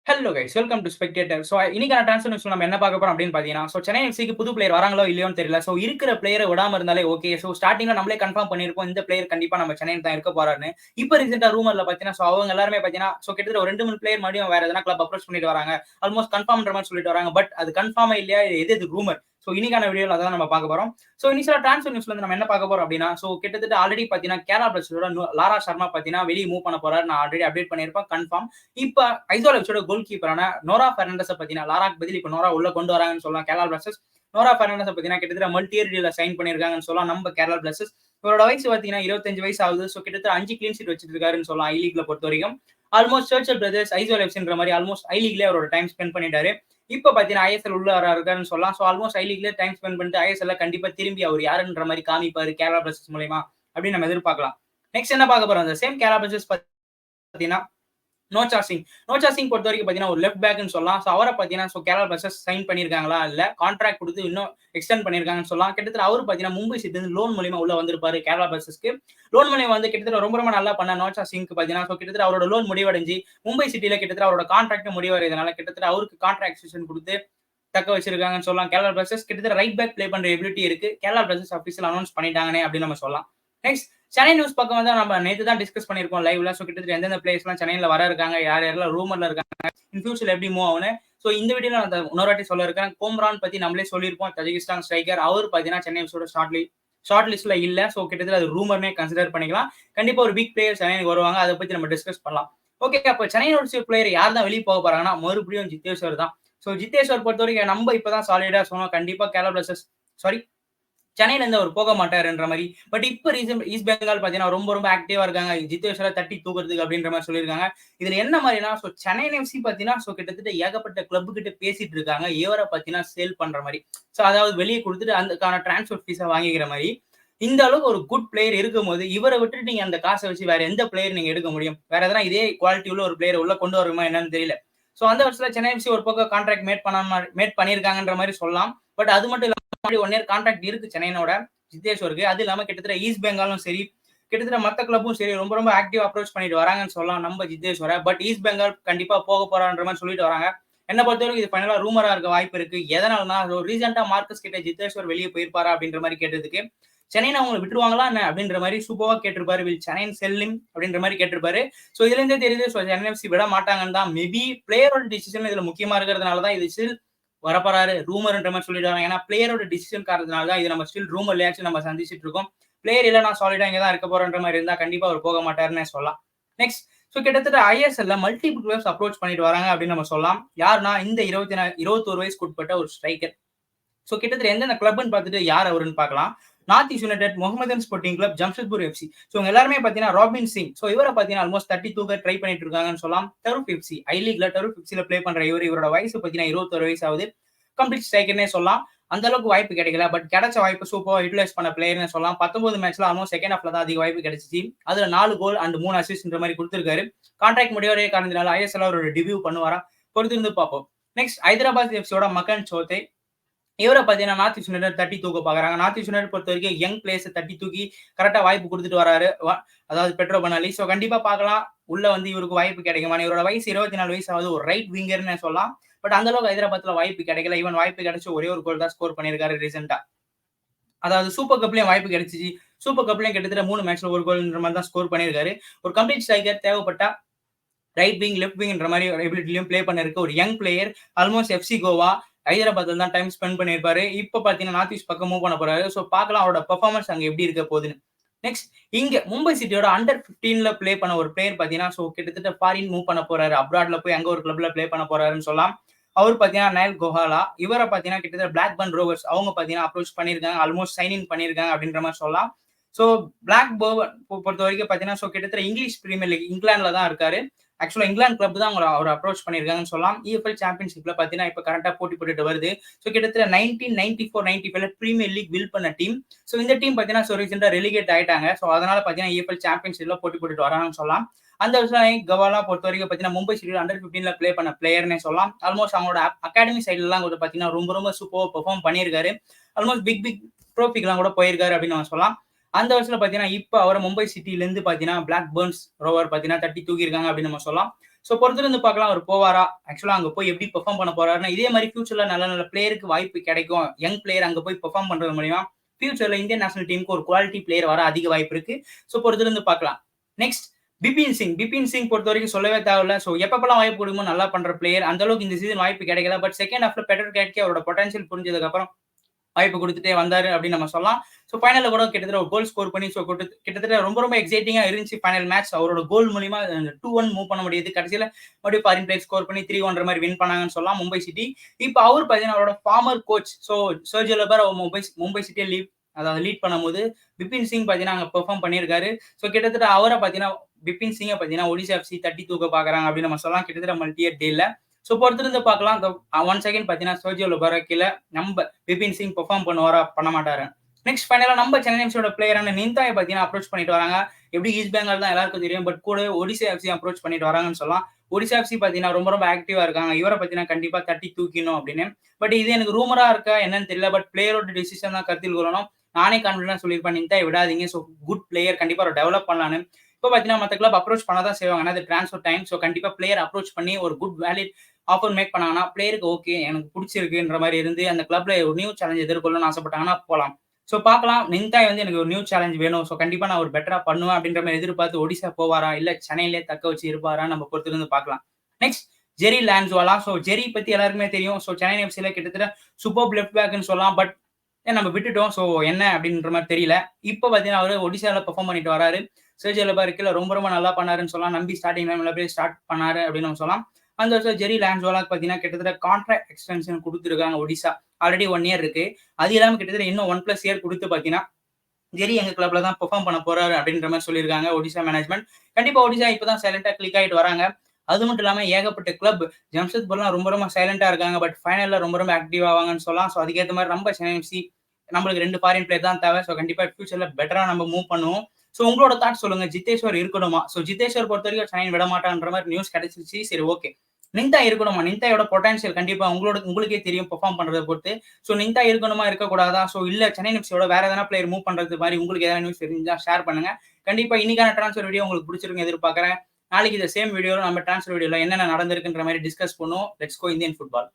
Hello guys, welcome to spectator. So இன்னைக்கான transfer நியூஸ்ல நம்ம என்ன பார்க்க போறோம் அப்படின்னு பார்த்தீங்கன்னா, சென்னை எஃப்சிக்கு புது பிளேயர் வராங்களோ இல்லையோன்னு தெரியல. ஸோ இருக்கிற பிளேயரை விடாம இருந்தாலே ஓகே. ஸோ ஸ்டார்டிங்ல நம்மளே கன்ஃபார்ம் பண்ணியிருப்போம் இந்த பிளேயர் கண்டிப்பா நம்ம சென்னையில் தான் இருக்க போறாருன்னு. இப்போ ரீசெண்டா ரூமர்ல பார்த்தீங்கன்னா, ஸோ அவங்க எல்லாருமே பார்த்தீங்கன்னா, ஸோ கிட்டத்தட்ட ஒரு 2, 3 பிளேயர் மறுபடியும் வேற எதனா கிளப் அப்ரோச் பண்ணிட்டு வராங்க. ஆல்மோஸ்ட் கன்ஃபார்ம்ன்ற மாதிரி சொல்லிட்டு வராங்க. பட் அது கன்ஃபார்மா இல்லையா, எது ரூமர். ஸோ இன்னைக்கான வீடியோல அதான் நம்ம பார்க்க போறோம். ஸோ இனிஷியலா ட்ரான்ஸ்ஃபர் நியூஸ்ல இருந்து நம்ம என்ன பார்க்க போறோம் அப்படின்னா, ஸோ கிட்டத்தட்ட ஆல்ரெடி பார்த்தீங்கன்னா கேரளா பிளாஸ்டர்ஸோட லாரா சர்மா பார்த்தீங்கன்னா வெளியே மூவ் பண்ண போறாரு. நான் ஆல்ரெடி அப்டேட் பண்ணியிருப்பேன் கன்ஃபார்ம். இப்ப ஐசால் எஃப்சியோட கோல் கீப்பரான நோரா பெர்னாண்டஸை பத்தினா லாராக்கு பதில் இப்ப நோரா உள்ள கொண்டு வராங்கன்னு சொல்லலாம் கேரளா பிளாஸ்டர்ஸ். நோரா பெர்னாண்டஸை பத்தினா கிட்டத்தட்ட மல்டி இயர் டீல்ல சைன் பண்ணிருக்காங்கன்னு சொல்லலாம் நம்ம கேரளா பிளாஸ்டர்ஸ். இவரோட வயசு பாத்தீங்கன்னா 25 வயசு ஆகுது. ஸோ கிட்டத்தட்ட 5 கிளீன் ஷீட் வச்சிட்டு இருக்காருன்னு சொல்லலாம் ஐ லீக்ல பொறுத்த வரைக்கும். ஆல்மோஸ்ட் சர்ச்சல் பிரதர்ஸ் ஐசால் எஃப்சின்ற மாதிரி ஆல்மோஸ்ட் ஐ லீக்லேயே அவரோட டைம் ஸ்பெண்ட் பண்ணிட்டாரு. இப்ப பாத்தீங்கன்னா ஐஎஸ்எல் உள்ள இருக்காருன்னு சொல்லலாம். ஸோ ஆல்மோஸ்ட் ஐ லீக்ல டைம் ஸ்பெண்ட் பண்ணிட்டு ஐஎஸ்எல்ல கண்டிப்பா திரும்பி அவர் யாருன்ற மாதிரி காமிப்பாரு கேரளா பிளாஸ்டர்ஸ் மூலமா அப்படின்னு நம்ம எதிர்பார்க்கலாம். நெக்ஸ்ட் என்ன பார்க்க போறோம், அந்த சேம் கேரளா பிளாஸ்டர்ஸ் பாத்தீங்கன்னா நோச்சா சிங் பொறுத்த வரைக்கும் பாத்தீங்கன்னா ஒரு லெஃப்ட் பேக்னு சொல்லலாம். ஸோ அவரை பாத்தீங்கன்னா ஸோ கேரளா பிளாஸ்டர்ஸ் சைன் பண்ணிருக்காங்களா இல்ல கான்ட்ராக்ட் கொடுத்து இன்னும் எக்ஸ்டெண்ட் பண்ணிருக்காங்கன்னு சொல்லலாம். கிட்டத்தட்ட அவரு பாத்தீங்கன்னா மும்பை சிட்டி லோன் மூலியமா உள்ள வந்திருப்பாரு கேரளா பிளாஸ்டர்ஸ்க்கு. லோன் மூலியமா வந்து கிட்டத்தட்ட ரொம்ப நல்லா பண்ண நோச்சா சிங்க்கு பாத்தீங்கன்னா ஸோ கிட்டத்தட்ட அவரோட லோன் முடிவடைஞ்சு மும்பை சிட்டில கிட்டத்தட்ட அவரோட கான்ட்ராக்ட் முடிவடைறதுனால கிட்டத்தட்ட அவருக்கு கான்ட்ராக்ட் எக்ஸ்டென்ஷன் கொடுத்து தக்க வச்சிருக்காங்கன்னு சொல்லலாம். கேரளா பிளாஸ்டர்ஸ் கிட்டத்தட்ட ரைட் பேக் ப்ளே பண்ற எபிலிட்டி இருக்கு. கேரளா பிளாஸ்டர்ஸ் ஆஃபீஷியல் அனௌன்ஸ் பண்ணிட்டாங்கன்னு அப்படின்னு நம்ம சொல்லலாம். நெக்ஸ்ட் சென்னை நியூஸ் பக்கம் வந்து நம்ம நேற்று தான் டிஸ்கஸ் பண்ணிருக்கோம் லைவ்ல. ஸோ கிட்டத்தட்ட எந்தெந்த பிளேயர்ஸ்லாம் சென்னையில் வர இருக்காங்க, யார் யாரெல்லாம் ரூமர்ல இருக்காங்க, இன் ஃபியூச்சர் எப்படி மூவ் ஆகுன்னு. ஸோ இந்த வீடியோல நான் இன்னொரு வாட்டி சொல்ல இருக்கேன். கோம்ரான் பத்தி நம்மளே சொல்லியிருப்போம், தஜிகிஸ்தான் ஸ்ட்ரைக்கர். அவர் பார்த்தீங்கன்னா சென்னை எஃப்சியோட ஷார்ட் லிஸ்ட்ல இல்ல. ஸோ கிட்டத்தட்ட அது ரூமர்னே கன்சிடர் பண்ணிக்கலாம். கண்டிப்பா ஒரு பிக் பிளேயர் சென்னைக்கு வருவாங்க, அதை பத்தி நம்ம டிஸ்கஸ் பண்ணலாம். ஓகே, அப்போ சென்னை எஃப்சி பிளேயர் யார் தான் வெளியே போக போறாங்கன்னா மறுபடியும் ஜித்தேஸ்வர் தான். ஸோ ஜித்தேஸ்வர் பொறுத்த வரைக்கும் நம்ம இப்பதான் சாலிடா சொன்னோம் கண்டிப்பா கேரளா பிளாஸ்டர்ஸ் சென்னையில இருந்து அவர் போக மாட்டாருன்ற மாதிரி. பட் இப்ப ரீசன் ஈஸ்ட் பெங்கால் பாத்தீங்கன்னா ரொம்ப ஆக்டிவா இருக்காங்க ஜித்தேஸ்வரை தட்டி தூக்குறதுக்கு அப்படின்ற மாதிரி சொல்லியிருக்காங்க. இதுல என்ன மாதிரினா ஸோ சென்னை எஃப்சி பாத்தீங்கன்னா ஸோ கிட்டத்தட்ட ஏகப்பட்ட கிளப் கிட்ட பேசிட்டு இருக்காங்க இவரை பாத்தீங்கன்னா சேல் பண்ற மாதிரி. ஸோ அதாவது வெளியே கொடுத்துட்டு அதுக்கான டிரான்ஸ்பர் ஃபீஸை வாங்கிக்கிற மாதிரி. இந்த அளவுக்கு ஒரு குட் பிளேயர் இருக்கும் போது இவரை விட்டுட்டு நீங்க அந்த காசை வச்சு வேற எந்த பிளேயர் நீங்க எடுக்க முடியும்? வேற எதனா இதே குவாலிட்டி உள்ள ஒரு பிளேயர் உள்ள கொண்டு வருமா என்னன்னு தெரியல. ஸோ அந்த வருஷத்துல சென்னை எஃப்சி ஒரு பக்கம் கான்ட்ராக்ட் மேட் பண்ணியிருக்காங்கன்ற மாதிரி சொல்லலாம். பட் அது மட்டும் இல்லாம 1 இயர் கான்ட்ராக்ட் இருக்கு சென்னையோட ஜித்தேஸ்வருக்கு. அது இல்லாம கிட்டத்தட்ட ஈஸ்ட் பெங்காலும் சரி, கிட்டத்தட்ட மத்த கிளப்பும் சரி ரொம்ப ஆக்டிவ் அப்ரோச் பண்ணிட்டு வராங்கன்னு சொல்லலாம் நம்ம ஜித்தேஸ்வரை. பட் ஈஸ்ட் பெங்கால் கண்டிப்பா போக போறான்ற மாதிரி சொல்லிட்டு வராங்க. என்ன பொறுத்தவரைக்கும் இது ஃபைனலா ரூமரா இருக்க வாய்ப்பு இருக்கு. எதனாலனா ரீசெண்டா மார்க்கஸ் கிட்ட ஜித்தேஸ்வர் வெளியே போயிருப்பாரா அப்படின்ற மாதிரி கேட்டதுக்கு சென்னையில அவங்க விட்டுருவாங்களா என்ன அப்படின்ற மாதிரி சூப்பரா கேட்டிருப்பாரு. வில் சென்னை செல்லிம் அப்படின்ற மாதிரி கேட்டிருப்பாரு. ஸோ இதுல இருந்தே தெரியுது சென்னை எஃப்சி விட மாட்டாங்கன்னு தான். மேபி பிளேயரோட டிசிஷன் இதுல முக்கியமா இருக்கிறதுனால தான் இது ஸ்டில் வரப்போறாரு ரூமர்ன்ற மாதிரி சொல்லிடுவாங்க. ஏன்னா பிளேயரோட டிசிஷன் காரணத்தினால தான் இது நம்ம ஸ்டில் ரூமர் ரியாக்ஷன் நம்ம சந்திச்சுட்டு இருக்கோம். பிளேயர் இல்ல நான் சாலிடா இங்க தான் இருக்க போறேன்ற மாதிரி இருந்தா கண்டிப்பா அவர் போக மாட்டாருன்னு சொல்லலாம். நெக்ஸ்ட் ஸோ கிட்டத்தட்ட ஐஎஸ்எல்ல மல்டிபிள் கிளப்ஸ் அப்ரோச் பண்ணிட்டு வராங்க அப்படின்னு நம்ம சொல்லலாம். யாருன்னா இந்த 21 வயசுக்கு உட்பட்ட ஒரு ஸ்ட்ரைக்கர். ஸோ கிட்டத்தட்ட எந்தெந்த கிளப்னு பார்த்துட்டு யார் அவருன்னு பார்க்கலாம். North east united, Mohammedan sporting club, Jamshedpur FC. So எல்லாருமே பார்த்தீங்கன்னா ராபின் சிங். ஸோ இவரை பார்த்தீங்கன்னா ஆல்மோஸ்ட் 30 தூக்க ட்ரை பண்ணிட்டு இருக்காங்கன்னு சொல்லலாம். டருஃப் எஃப்சி ஐ லீக்ல டருஃப் எஃப்சில பிளே பண்ற இவரோட வயசு பார்த்தீங்கன்னா 21 வயசு ஆகுது. கம்ப்ளீட் ஸ்ட்ரைக்கர்னே சொல்லலாம். அந்த அளவுக்கு வாய்ப்பு கிடைக்கல. பட் கிடைச்ச வாய்ப்பு சூப்பரா யூட்டிலைஸ் பண்ண பிளேயர்னு சொல்லலாம். 19 மேட்ச்ல ஆல்மோஸ்ட் செகண்ட் ஹாஃப்ல தான் அதிக வாய்ப்பு கிடைச்சிச்சு. அதுல 4 கோல் அண்ட் 3 அசிஸ்ட்ன்ற மாதிரி கொடுத்திருக்காரு. கான்ட்ராக்ட் முடிவரே காரணத்தினால ஐஎஸ்எல் அவரோட டிபியூ பண்ணுவாரா பொறுத்திருந்து பார்ப்போம். நெக்ஸ்ட் ஹைதராபாத் எஃப்சியோட மக்கன் சோத்தை. இவரை பார்த்தீங்கன்னா நார்த் ஈஸ்ட் யுனைடெட் தட்டி தூக்க பாக்குறாங்க. நார்த் ஈஸ்ட் யுனைடெட் பொறுத்த வரைக்கும் யங் பிளேயர்ஸ் தட்டி தூக்கி கரெக்டா வாய்ப்பு கொடுத்துட்டு வராரு. அதாவது பெட்ரோ பனாலி. ஸோ கண்டிப்பா பார்க்கலாம் உள்ள வந்து இவருக்கு வாய்ப்பு கிடைக்குமா. இவரோட வயசு 24 வயசு ஆகுது. ஒரு ரைட் விங்கர்னு சொல்லலாம். பட் அந்த அளவுக்கு ஹைதராபாத்ல வாய்ப்பு கிடைக்கல. ஈவன் வாய்ப்பு கிடைச்சு ஒரே ஒரு கோல் தான் ஸ்கோர் பண்ணியிருக்காரு ரீசெண்டா. அதாவது சூப்பர் கப்லயும் வாய்ப்பு கிடைச்சிச்சு. சூப்பர் கப்லயும் கிட்டத்தட்ட 3 மேட்ச்ல ஒரு கோல்ன்ற மாதிரி தான் ஸ்கோர் பண்ணியிருக்காரு. ஒரு கம்ப்ளீட் ஸ்ட்ரைக்கர் தேவைப்பட்டா ரைட் விங் லெஃப்ட் விங்ன்ற மாதிரி எபிலிட்டிலையும் பிளே பண்ணிருக்கு ஒரு young player. Almost FC Goa ஹைதராபாத்ல தான் டைம் ஸ்பெண்ட் பண்ணியிருப்பாரு. இப்ப பாத்தீங்கன்னா நார்த் ஈஸ்ட் பக்கம் மூவ் பண்ண போறாரு. ஸோ பார்க்கலாம் அவரோட பெர்ஃபார்மன்ஸ் அங்க எப்படி இருக்க போகுதுன்னு. நெக்ஸ்ட் இங்க மும்பை சிட்டியோட அண்டர் 15ல பிளே பண்ண ஒரு பிளேயர் பாத்தீங்கன்னா ஸோ கிட்டத்தட்ட ஃபாரின் மூவ் பண்ண போறாரு. அப்ராட்ல போய் அங்க ஒரு கிளப்ல பிளே பண்ண போறாருன்னு சொல்லலாம். அவர் பாத்தீங்கன்னா நயல் கோஹாலா. இவரை பாத்தீங்கன்னா கிட்டத்தட்ட பிளாக் பன் ரோவர்ஸ் அவங்க பாத்தீங்கன்னா அப்ரோச் பண்ணிருக்காங்க. ஆல்மோஸ்ட் சைன் இன் பண்ணிருக்காங்க அப்படின்ற மாதிரி சொல்லலாம். ஸோ பிளாக் பர்வன் பொறுத்த வரைக்கும் பாத்தீங்கன்னா ஸோ கிட்டத்தட்ட இங்கிலீஷ் பிரீமியர் லீக் இங்கிலாந்துல தான் இருக்காரு. ஆக்சுவலா இங்கிலாந்து கிளப் தான் அவர் அப்ரோச் பண்ணிருக்காங்கன்னு சொல்லலாம். இஎஃப்எல் சாம்பியன்ஷிப்ல பாத்தீங்கன்னா இப்ப கரெக்டா போட்டி போட்டுட்டு வருது. ஸோ கிட்டத்தட்ட 1994-95 பிரீமியர் லீக் வில் பண்ண டீம். ஸோ இந்த டீம் பாத்தீங்கன்னா ஸோ ரீசெண்டா ரெலிகேட் ஆயிட்டாங்க. ஸோ அதனால பாத்தீங்கன்னா இஎஃப்எல் சாம்பியன்ஷிப்ல போட்டி போட்டுட்டு வராங்கன்னு சொல்லலாம். அந்த வருஷம் கவாலா பொறுத்த வரைக்கும் பாத்தீங்கன்னா மும்பை சிட்டியில் அண்டர் 15ல பிளே பண்ண பிளேயர்னே சொல்லலாம். ஆல்மோஸ்ட் அவங்களோட அகாடமி சைட்ல எல்லாம் கூட பாத்தீங்கன்னா ரொம்ப சூப்பர் பெர்ஃபார்ம் பண்ணியிருக்காரு. ஆல்மோஸ்ட் பிக் ட்ரோஃபிக்கெல்லாம் கூட போயிருக்காரு அப்படின்னு நம்ம சொல்லலாம். அந்த வருஷத்துல பாத்தீங்கன்னா இப்ப அவரை மும்பை சிட்டில இருந்து பாத்தீங்கன்னா பிளாக் பர்ன்ஸ் ரோவர் பாத்தீங்கன்னா தட்டி தூக்கி இருக்காங்க அப்படின்னு நம்ம சொல்லலாம். ஸோ பொறுத்திருந்து பார்க்கலாம் அவர் போவாரா, ஆக்சுவலா அங்க போய் எப்படி பெர்ஃபார்ம் பண்ண போறாருன்னு. இதே மாதிரி ஃபியூச்சர்ல நல்ல நல்ல பிளேயருக்கு வாய்ப்பு கிடைக்கும். யங் பிளேயர் அங்க போய் பெர்ஃபார்ம் பண்றது மூலியமா ஃபியூச்சர்ல இந்தியன் நேஷனல் டீமுக்கு ஒரு குவாலிட்டி பிளேயர் வர அதிக வாய்ப்பு இருக்கு. ஸோ பொறுத்திருந்து பார்க்கலாம். நெக்ஸ்ட் பிபின் சிங் பொறுத்த வரைக்கும் சொல்லவே தேவையில்ல. ஸோ எப்பப்பெல்லாம் வாய்ப்பு கொடுக்குமோ நல்லா பண்ற பிளேயர். அந்த அளவுக்கு இந்த சீசன் வாய்ப்பு கிடைக்கல. பட் செகண்ட் ஹாஃப்ல பெட்டர் கேட்கே அவரோட பொட்டன்ஷியல் புரிஞ்சதுக்கு அப்புறம் வாய்ப்பு கொடுத்துட்டே வந்தாரு அப்படின்னு நம்ம சொல்லலாம். ஸோ ஃபைனல்ல கூட கிட்டத்தட்ட ஒரு கோல் ஸ்கோர் பண்ணி ஸோ கிட்டத்தட்ட ரொம்ப ரொம்ப எக்ஸைட்டிங்கா இருந்துச்சு ஃபைனல் மேட்ச். அவரோட கோல் மூலியமா 2-1 மூவ் பண்ண முடியுது. கடைசியில மறுபடியும் ஃபாரின் பிளேயர் ஸ்கோர் பண்ணி 3-1 மாதிரி வின் பண்ணாங்கன்னு சொல்லலாம் மும்பை சிட்டி. இப்போ அவர் பார்த்தீங்கன்னா அவரோட former coach so Sergio Lobera Mumbai சிட்டியை லீட் பண்ணும்போது பிபின் சிங் பார்த்தீங்கன்னா அங்கே பெர்ஃபார்ம் பண்ணியிருக்காரு. ஸோ கிட்டத்தட்ட அவரை பார்த்தீங்கன்னா பிபின் சிங்கை பார்த்தீங்கன்னா ஒடிசா எஃப்சி தட்டி தூக்க பார்க்குறாங்க அப்படின்னு நம்ம சொல்லலாம். கிட்டத்தட்ட மல்டியர் டீல்ல. ஸோ பொறுத்திருந்து பார்க்கலாம். ஒன் செகண்ட் பார்த்தீங்கன்னா சர்ஜியோ லெபர் கீழே நம்ம பிபின் சிங் பெர்ஃபார்ம் பண்ணுவாரா பண்ண மாட்டாரு. நெக்ஸ்ட் ஃபைனலா நம்ம சென்னை எஃப்சியோட பிளேயரான நிந்தாயை பார்த்தீங்கன்னா அப்ரோச் பண்ணிட்டு வராங்க. எப்படி ஈஸ்ட் பெங்கால் தான் எல்லாருக்கும் தெரியும். பட் கூட ஒடிசா எஃப்சி அப்ரோச் பண்ணிட்டு வராங்கன்னு சொல்லலாம். ஒடிசா எஃப்சி பார்த்தீங்கன்னா ரொம்ப ரொம்ப ஆக்டிவா இருக்காங்க. இவரை பார்த்தீங்கன்னா கண்டிப்பா தட்டி தூக்கிணும் அப்படின்னு. பட் இது எனக்கு ரூமரா இருக்கா என்னன்னு தெரியல. பட் பிளேயரோட டிசிஷன் தான் கருத்தில் கொள்ளணும். நானே கான்ஃபிடன்டா சொல்லியிருப்பேன் நிந்தாயை விடாதீங்க. ஸோ குட் பிளேயர் கண்டிப்பா ஒரு டெவலப் பண்ணலான்னு. இப்போ பார்த்தீங்கன்னா மற்ற கிளப் அப்ரோச் பண்ண தான் செய்வாங்க. ஏன்னா அது ட்ரான்ஸ்ஃபர் டைம். ஸோ கண்டிப்பா பிளேயர் அப்ரோச் பண்ணி ஒரு குட் வேலிட் ஆஃபர் மேக் பண்ணாங்கன்னா பிளேயருக்கு ஓகே எனக்கு பிடிச்சிருக்குன்ற மாதிரி இருந்து அந்த கிளப்ல ஒரு நியூ சேலஞ்ச் எதிர்கொள்ளணும்னு ஆசைப்பட்டாங்கன்னா போகலாம். ஸோ பார்க்கலாம். நிந்தாய் எனக்கு ஒரு நியூ சேலஞ்ச் வேணும். ஸோ கண்டிப்பா நான் ஒரு பெட்டரா பண்ணுவேன் அப்படின்ற மாதிரி எதிர்பார்த்து ஒடிசா போவாரா இல்ல சென்னையிலே தக்க வச்சு இருப்பாரா நம்ம பொறுத்திருந்து பார்க்கலாம். நெக்ஸ்ட் ஜெரி லான்ஸ்வாலா. ஸோ ஜெரி பத்தி எல்லாருக்குமே தெரியும். ஸோ சென்னை எஃப்சில கிட்டத்தட்ட சூப்பர் லெஃப்ட் பேக்னு சொல்லலாம். பட் நம்ம விட்டுட்டோம். ஸோ என்ன அப்படின்ற மாதிரி தெரியல. இப்போ பார்த்தீங்கன்னா அவர் ஒடிசால பெர்ஃபார்ம் பண்ணிட்டு வராரு. சர்ஜியோ லெபர் கீழ ரொம்ப ரொம்ப நல்லா பண்ணாருன்னு சொல்லலாம். நம்பி ஸ்டார்டிங் லைன்ல போய் ஸ்டார்ட் பண்ணாரு அப்படின்னு நம்ம சொல்லலாம். அந்த வருஷம் ஜெரி லான்ஸ்வாலாக்கு பார்த்தீங்கன்னா கிட்டத்தட்ட கான்ட்ராக்ட் எக்ஸ்டென்ஷன் கொடுத்துருக்காங்க ஒடிசா. ஆல்ரெடி 1 இயர் இருக்கு. அது இல்லாம கிட்டத்தட்ட இன்னும் 1+ இயர் கொடுத்து பார்த்தீங்கன்னா ஜெரி எங்க கிளப்ல தான் பெர்ஃபார்ம் பண்ண போறாரு அப்படின்ற மாதிரி சொல்லியிருக்காங்க ஒடிசா மேனேஜ்மெண்ட். கண்டிப்பா ஒடிசா இப்பதான் சைலண்டா கிளிக் ஆயிட்டு வராங்க. அது மட்டும் இல்லாம ஏகப்பட்ட கிளப் ஜம்ஷெட்பூர்லாம் ரொம்ப ரொம்ப சைலண்டா இருக்காங்க. பட் ஃபைனல்ல ரொம்ப ரொம்ப ஆக்டிவ் ஆவாங்கன்னு சொல்லலாம். ஸோ அதுக்கேற்ற மாதிரி நம்ம சென்னை எஃப்சி நம்மளுக்கு 2 ஃபாரின் பிளேயர் தான் தேவை. ஸோ கண்டிப்பா ஃபியூச்சர்ல பெட்டரா நம்ம மூவ் பண்ணுவோம். ஸோ உங்களோட தாட் சொல்லுங்க. ஜிதேஷ்வர் இருக்கணுமா? ஸோ ஜிதேஷ்வர் பொறுத்த வரைக்கும் சென்னை விட மாட்டான்ற மாதிரி நியூஸ் கிடைச்சிருச்சு. சரி ஓகே. நிந்தா இருக்கணுமா? நிந்தாயோட பொட்டன்ஷியல் கண்டிப்பா உங்களுக்கே தெரியும் பெர்ஃபார்ம் பண்றதை பொறுத்து. ஸோ நிந்தா இருக்கணுமா இருக்கக்கூடாதா? ஸோ இல்ல சென்னை எஃப்சியோட வேற எதனா பிளேயர் மூவ் பண்றது மாதிரி உங்களுக்கு ஏதாவது நியூஸ் தெரிஞ்சா ஷேர் பண்ணுங்க. கண்டிப்பா இன்னைக்கான ட்ரான்ஸ்ஃபர் வீடியோ உங்களுக்கு பிடிச்சிருக்கும் எதிர்பார்க்கறேன். நாளைக்கு இந்த சேம் வீடியோல நம்ம ட்ரான்ஸ்ஃபர் வீடியோல என்னென்ன நடந்திருக்குன்ற மாதிரி டிஸ்கஸ் பண்ணுவோம். Let's go Indian football.